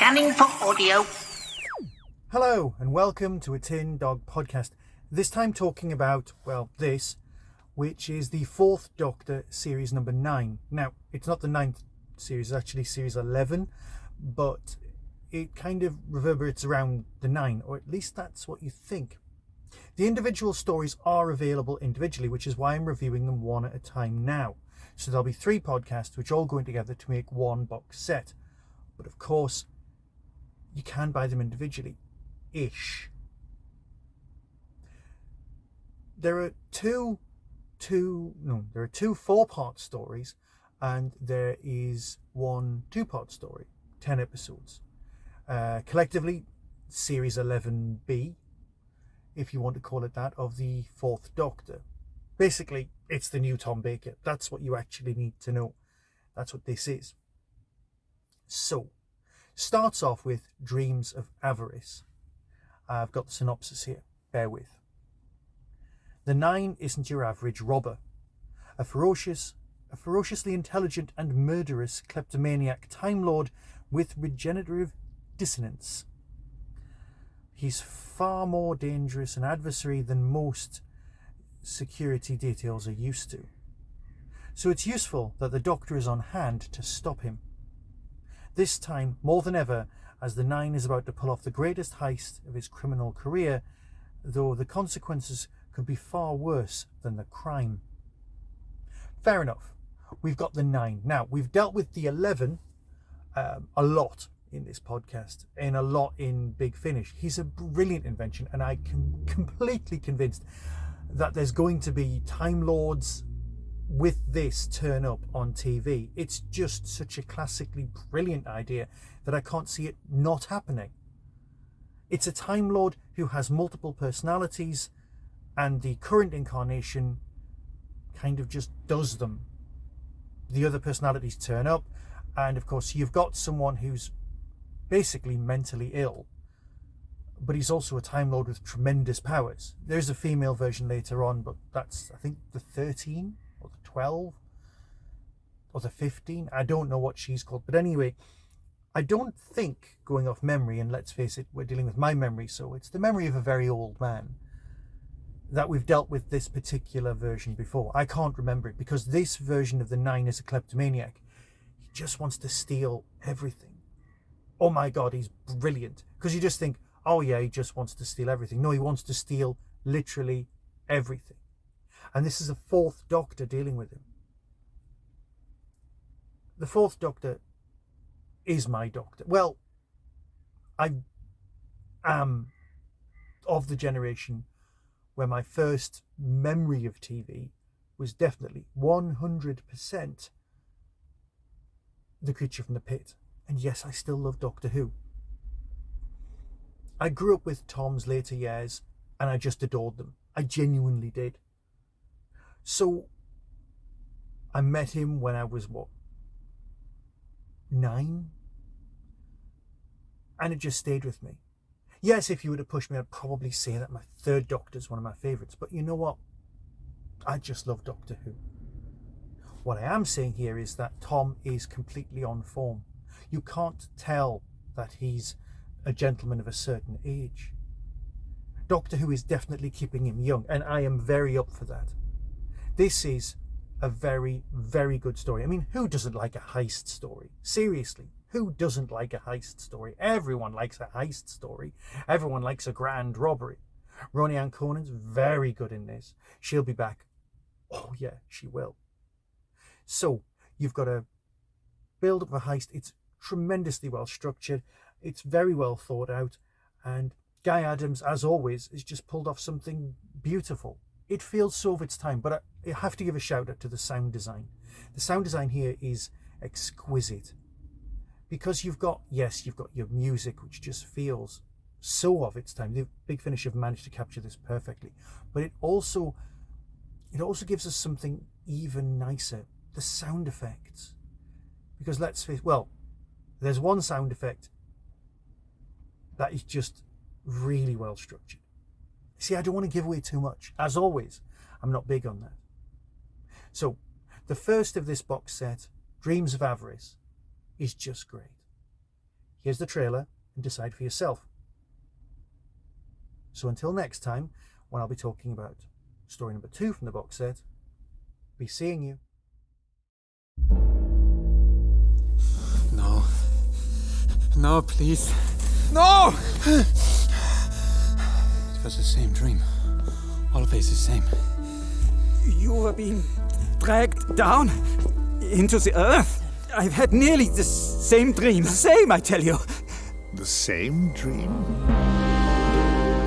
Scanning for audio. Hello and welcome to a Tin Dog podcast. This time talking about, this, which is the Fourth Doctor series number 9. Now, it's not the 9th series, it's actually series 11, but it kind of reverberates around the 9, or at least that's what you think. The individual stories are available individually, which is why I'm reviewing them one at a time now. So there'll be 3 podcasts which all go in together to make one box set. But of course, you can buy them individually-ish. There are two 4-part stories, and there is one 2-part story, 10 episodes. Collectively, series 11B, if you want to call it that, of the Fourth Doctor. Basically, it's the new Tom Baker. That's what you actually need to know. That's what this is. So, starts off with Dreams of Avarice. I've got the synopsis here. Bear with. The 9 isn't your average robber. A ferociously intelligent and murderous kleptomaniac Time Lord with regenerative dissonance. He's far more dangerous an adversary than most security details are used to. So it's useful that the Doctor is on hand to stop him. This time, more than ever, as the 9 is about to pull off the greatest heist of his criminal career, though the consequences could be far worse than the crime. Fair enough. We've got the 9. Now, we've dealt with the 11 a lot in this podcast, and a lot in Big Finish. He's a brilliant invention, and I'm completely convinced that there's going to be Time Lords with this turn up on TV. It's just such a classically brilliant idea that I can't see it not happening. It's a Time Lord who has multiple personalities, and the current incarnation kind of just does them. The other personalities turn up, and of course you've got someone who's basically mentally ill, but he's also a Time Lord with tremendous powers. There's a female version later on, but that's, I think, the 13 or the 12 or the 15. I don't know what she's called, but anyway, I don't think, going off memory, and let's face it, we're dealing with my memory, so it's the memory of a very old man, that we've dealt with this particular version before. I can't remember it, because this version of the 9 is a kleptomaniac. He just wants to steal everything. Oh my God, he's brilliant. Because you just think, oh yeah, he just wants to steal everything. No, he wants to steal literally everything. And this is a Fourth Doctor dealing with him. The Fourth Doctor is my Doctor. Well, I am of the generation where my first memory of TV was definitely 100% The Creature from the Pit. And yes, I still love Doctor Who. I grew up with Tom's later years, and I just adored them. I genuinely did. So, I met him when I was, 9? And it just stayed with me. Yes, if you were to push me, I'd probably say that my Third Doctor is one of my favourites. But you know what? I just love Doctor Who. What I am saying here is that Tom is completely on form. You can't tell that he's a gentleman of a certain age. Doctor Who is definitely keeping him young, and I am very up for that. This is a very, very good story. I mean, who doesn't like a heist story? Seriously, who doesn't like a heist story? Everyone likes a heist story. Everyone likes a grand robbery. Roni Ann Conan's very good in this. She'll be back. Oh yeah, she will. So, you've got a build up a heist. It's tremendously well structured. It's very well thought out, and Guy Adams, as always, has just pulled off something beautiful. It feels so of its time, but I have to give a shout out to the sound design. The sound design here is exquisite, because you've got your music, which just feels so of its time. The Big Finish have managed to capture this perfectly, but it also gives us something even nicer: the sound effects. Because let's face, there's one sound effect that is just really well structured. See, I don't want to give away too much. As always, I'm not big on that. So, the first of this box set, Dreams of Avarice, is just great. Here's the trailer and decide for yourself. So until next time, when I'll be talking about story number 2 from the box set, be seeing you. No. No, please. No! It was the same dream. Always the same. You were being dragged down into the earth. I've had nearly the same dream. Same, I tell you. The same dream?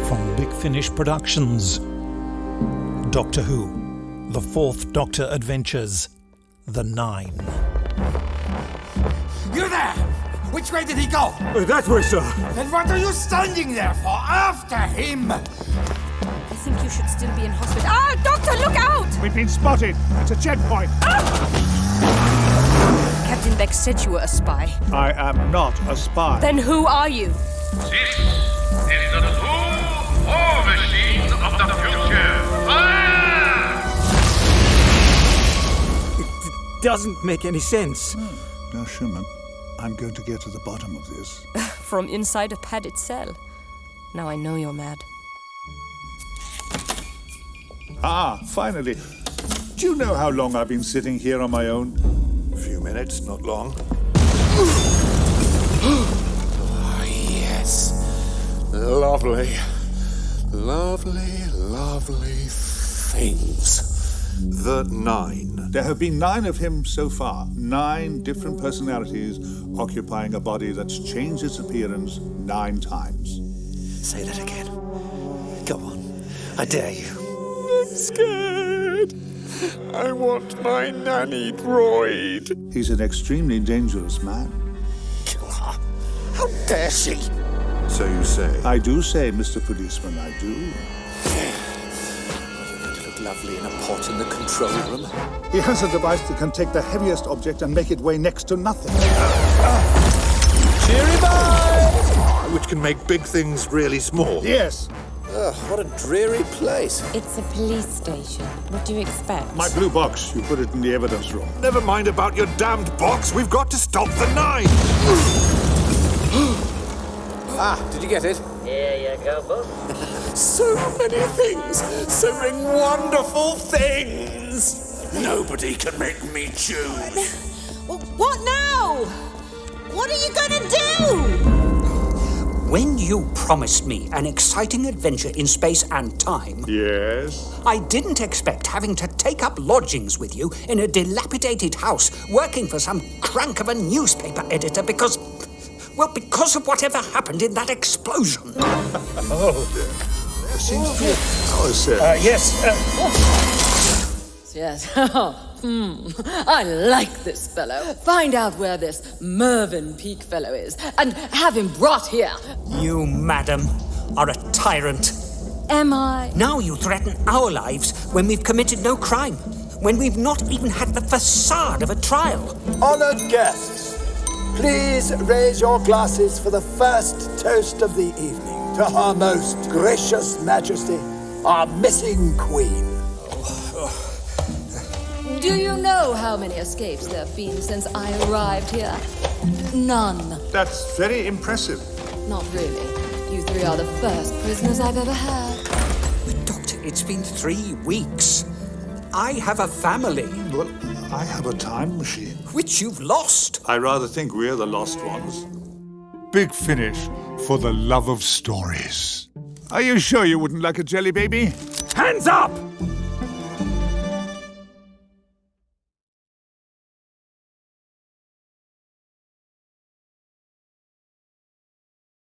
From Big Finish Productions. Doctor Who, The Fourth Doctor Adventures, The Nine. You there! Which way did he go? That way, sir. Then what are you standing there for? After him! I think you should still be in hospital. Ah, Doctor, look out! We've been spotted. It's a checkpoint. Captain Beck said you were a spy. I am not a spy. Then who are you? This is the true war machine of the future. Fire! It doesn't make any sense. Now, Schumann, I'm going to get to the bottom of this. From inside a padded cell. Now I know you're mad. Ah, finally. Do you know how long I've been sitting here on my own? A few minutes, not long. Oh, yes. Lovely. Lovely, lovely things. The Nine. There have been 9 of him so far. 9 different personalities occupying a body that's changed its appearance 9 times. Say that again. Go on. I dare you. I'm scared. I want my nanny droid. He's an extremely dangerous man. Kill her. How dare she? So you say. I do say, Mr. Policeman, I do. You're going to look lovely in a pot in the control room. He has a device that can take the heaviest object and make it weigh next to nothing. Cheery bye! Which can make big things really small. Yes. What a dreary place. It's a police station. What do you expect? My blue box. You put it in the evidence room. Never mind about your damned box. We've got to stop the Nine. Did you get it? Here you go, boss. So many things. So many wonderful things. Nobody can make me choose. What now? What are you gonna do? When you promised me an exciting adventure in space and time, Yes. I didn't expect having to take up lodgings with you in a dilapidated house working for some crank of a newspaper editor because of whatever happened in that explosion. There seems to be a power set. Yes. Yes. I like this fellow. Find out where this Mervyn Peake fellow is and have him brought here. You, madam, are a tyrant. Am I? Now you threaten our lives when we've committed no crime, when we've not even had the facade of a trial. Honored guests, please raise your glasses for the first toast of the evening to Her Most Gracious Majesty, our missing Queen. Do you know how many escapes there have been since I arrived here? None. That's very impressive. Not really. You 3 are the first prisoners I've ever had. Doctor, it's been 3 weeks. I have a family. Well, I have a time machine. Which you've lost. I rather think we're the lost ones. Big Finish for the love of stories. Are you sure you wouldn't like a jelly baby? Hands up!